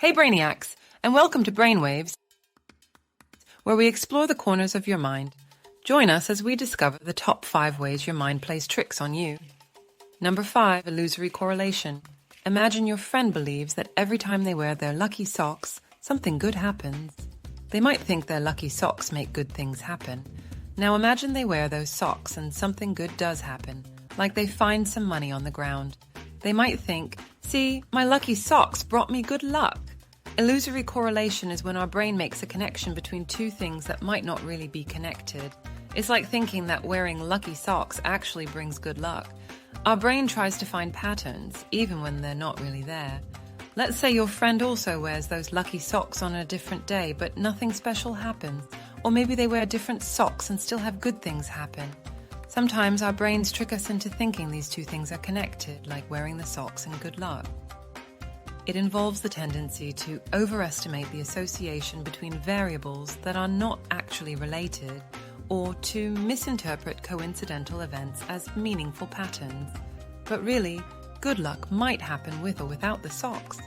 Hey Brainiacs, and welcome to Brainwaves, where we explore the corners of your mind. Join us as we discover the top 5 ways your mind plays tricks on you. Number 5, illusory correlation. Imagine your friend believes that every time they wear their lucky socks, something good happens. They might think their lucky socks make good things happen. Now imagine they wear those socks and something good does happen, like they find some money on the ground. They might think, see, my lucky socks brought me good luck. Illusory correlation is when our brain makes a connection between two things that might not really be connected. It's like thinking that wearing lucky socks actually brings good luck. Our brain tries to find patterns, even when they're not really there. Let's say your friend also wears those lucky socks on a different day, but nothing special happens. Or maybe they wear different socks and still have good things happen. Sometimes our brains trick us into thinking these two things are connected, like wearing the socks and good luck. It involves the tendency to overestimate the association between variables that are not actually related, or to misinterpret coincidental events as meaningful patterns. But really, good luck might happen with or without the socks.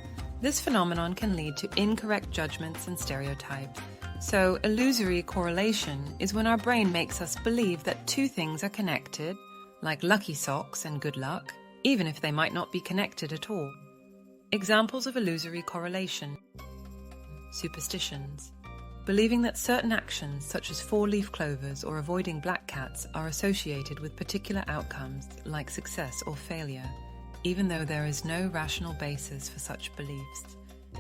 This phenomenon can lead to incorrect judgments and stereotypes. So, illusory correlation is when our brain makes us believe that two things are connected, like lucky socks and good luck, even if they might not be connected at all. Examples of illusory correlation. Superstitions. Believing that certain actions, such as 4-leaf clovers or avoiding black cats, are associated with particular outcomes, like success or failure, even though there is no rational basis for such beliefs.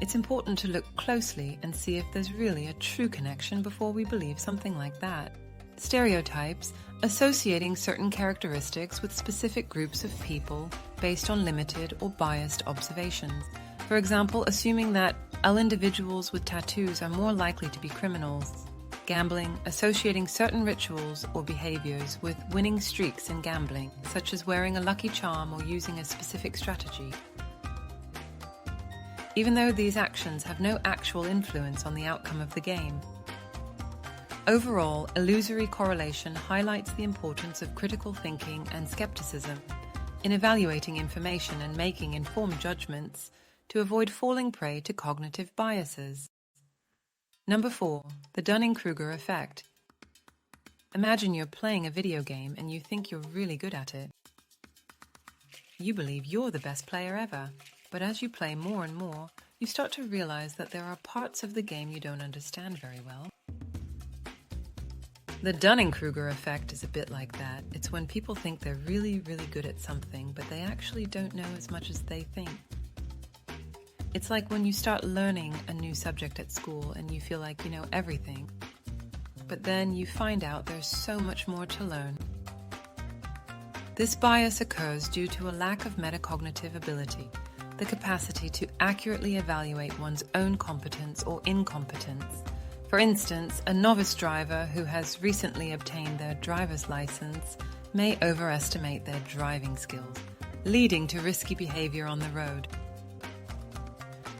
It's important to look closely and see if there's really a true connection before we believe something like that. Stereotypes, associating certain characteristics with specific groups of people based on limited or biased observations. For example, assuming that all individuals with tattoos are more likely to be criminals. Gambling, associating certain rituals or behaviors with winning streaks in gambling, such as wearing a lucky charm or using a specific strategy. Even though these actions have no actual influence on the outcome of the game. Overall, illusory correlation highlights the importance of critical thinking and skepticism in evaluating information and making informed judgments to avoid falling prey to cognitive biases. Number 4, the Dunning-Kruger effect. Imagine you're playing a video game and you think you're really good at it. You believe you're the best player ever, but as you play more and more, you start to realize that there are parts of the game you don't understand very well. The Dunning-Kruger effect is a bit like that. It's when people think they're really, really good at something, but they actually don't know as much as they think. It's like when you start learning a new subject at school and you feel like you know everything, but then you find out there's so much more to learn. This bias occurs due to a lack of metacognitive ability, the capacity to accurately evaluate one's own competence or incompetence. For instance, a novice driver who has recently obtained their driver's license may overestimate their driving skills, leading to risky behavior on the road.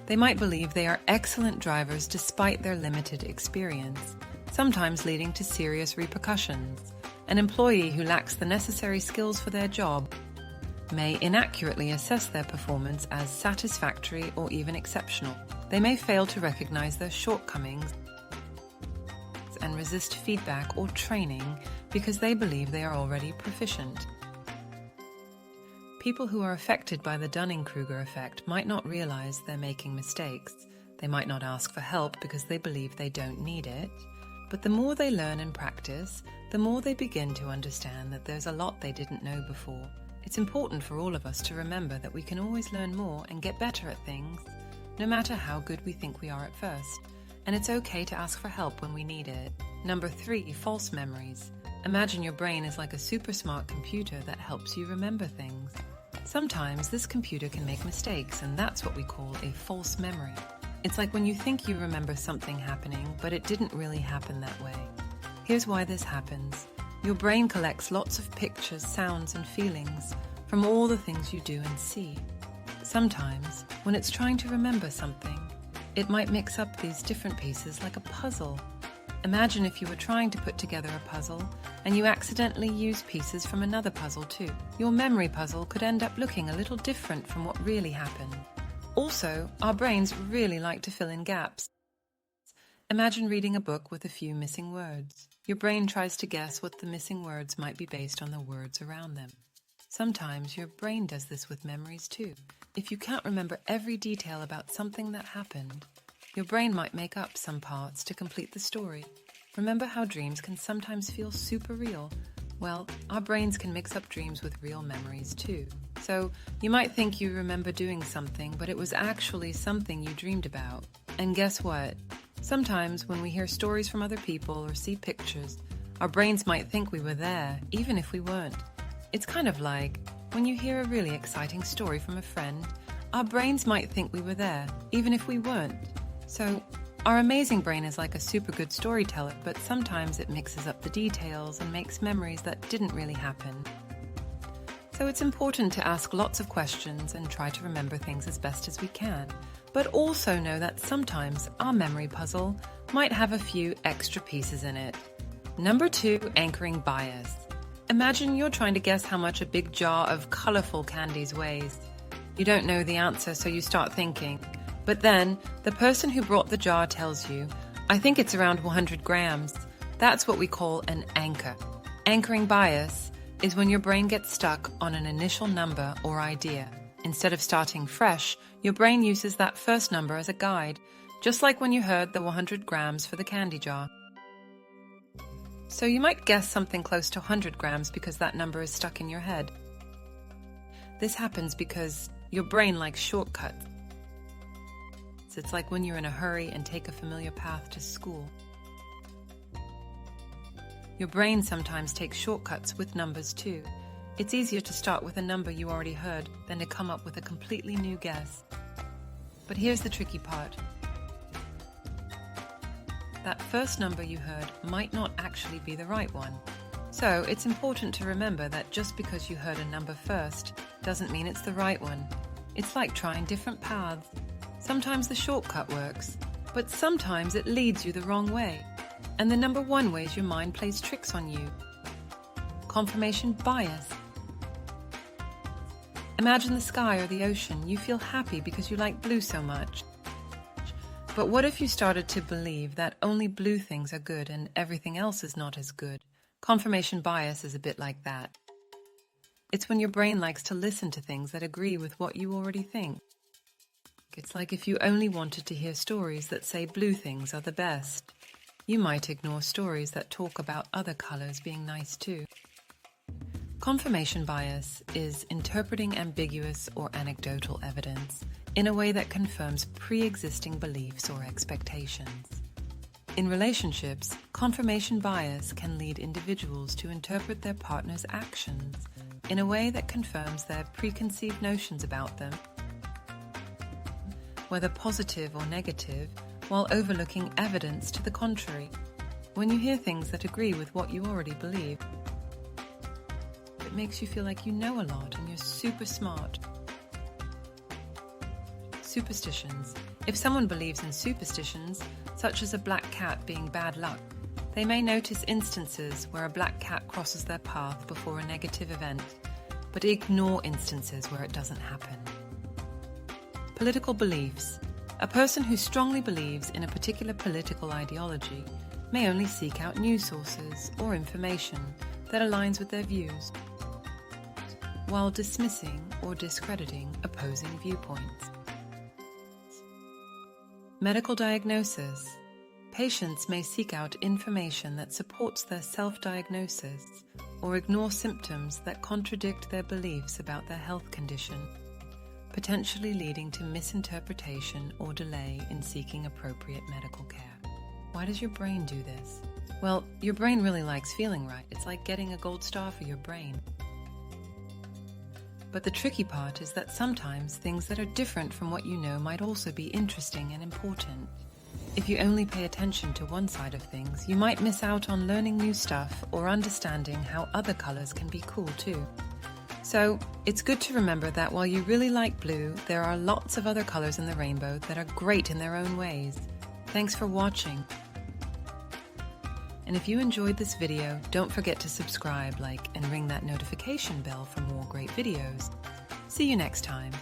They might believe they are excellent drivers despite their limited experience, sometimes leading to serious repercussions. An employee who lacks the necessary skills for their job may inaccurately assess their performance as satisfactory or even exceptional. They may fail to recognize their shortcomings and resist feedback or training because they believe they are already proficient. People who are affected by the Dunning-Kruger effect might not realize they're making mistakes. They might not ask for help because they believe they don't need it. But the more they learn and practice, the more they begin to understand that there's a lot they didn't know before. It's important for all of us to remember that we can always learn more and get better at things, no matter how good we think we are at first. And it's okay to ask for help when we need it. Number 3, false memories. Imagine your brain is like a super smart computer that helps you remember things. Sometimes this computer can make mistakes, and that's what we call a false memory. It's like when you think you remember something happening, but it didn't really happen that way. Here's why this happens. Your brain collects lots of pictures, sounds, and feelings from all the things you do and see. Sometimes, when it's trying to remember something, it might mix up these different pieces like a puzzle. Imagine if you were trying to put together a puzzle and you accidentally use pieces from another puzzle too. Your memory puzzle could end up looking a little different from what really happened. Also, our brains really like to fill in gaps. Imagine reading a book with a few missing words. Your brain tries to guess what the missing words might be based on the words around them. Sometimes your brain does this with memories too. If you can't remember every detail about something that happened, your brain might make up some parts to complete the story. Remember how dreams can sometimes feel super real? Well, our brains can mix up dreams with real memories too. So you might think you remember doing something, but it was actually something you dreamed about. And guess what? Sometimes when we hear stories from other people or see pictures, our brains might think we were there, even if we weren't. It's kind of like when you hear a really exciting story from a friend, our brains might think we were there, even if we weren't. So our amazing brain is like a super good storyteller, but sometimes it mixes up the details and makes memories that didn't really happen. So it's important to ask lots of questions and try to remember things as best as we can, but also know that sometimes our memory puzzle might have a few extra pieces in it. Number 2, anchoring bias. Imagine you're trying to guess how much a big jar of colorful candies weighs. You don't know the answer, so you start thinking. But then, the person who brought the jar tells you, I think it's around 100 grams. That's what we call an anchor. Anchoring bias is when your brain gets stuck on an initial number or idea. Instead of starting fresh, your brain uses that first number as a guide, just like when you heard the 100 grams for the candy jar. So you might guess something close to 100 grams because that number is stuck in your head. This happens because your brain likes shortcuts. It's like when you're in a hurry and take a familiar path to school. Your brain sometimes takes shortcuts with numbers too. It's easier to start with a number you already heard than to come up with a completely new guess. But here's the tricky part. That first number you heard might not actually be the right one. So it's important to remember that just because you heard a number first doesn't mean it's the right one. It's like trying different paths. Sometimes the shortcut works, but sometimes it leads you the wrong way. And the number 1 ways your mind plays tricks on you. Confirmation bias. Imagine the sky or the ocean. You feel happy because you like blue so much. But what if you started to believe that only blue things are good and everything else is not as good? Confirmation bias is a bit like that. It's when your brain likes to listen to things that agree with what you already think. It's like if you only wanted to hear stories that say blue things are the best. You might ignore stories that talk about other colors being nice too. Confirmation bias is interpreting ambiguous or anecdotal evidence in a way that confirms pre-existing beliefs or expectations. In relationships, confirmation bias can lead individuals to interpret their partner's actions in a way that confirms their preconceived notions about them, whether positive or negative, while overlooking evidence to the contrary. When you hear things that agree with what you already believe, it makes you feel like you know a lot and you're super smart. Superstitions. If someone believes in superstitions, such as a black cat being bad luck, they may notice instances where a black cat crosses their path before a negative event, but ignore instances where it doesn't happen. Political beliefs. A person who strongly believes in a particular political ideology may only seek out news sources or information that aligns with their views, while dismissing or discrediting opposing viewpoints. Medical diagnosis. Patients may seek out information that supports their self-diagnosis or ignore symptoms that contradict their beliefs about their health condition, potentially leading to misinterpretation or delay in seeking appropriate medical care. Why does your brain do this? Well, your brain really likes feeling right. It's like getting a gold star for your brain. But the tricky part is that sometimes things that are different from what you know might also be interesting and important. If you only pay attention to one side of things, you might miss out on learning new stuff or understanding how other colors can be cool too. So, it's good to remember that while you really like blue, there are lots of other colors in the rainbow that are great in their own ways. Thanks for watching. And if you enjoyed this video, don't forget to subscribe, like, and ring that notification bell for more great videos. See you next time.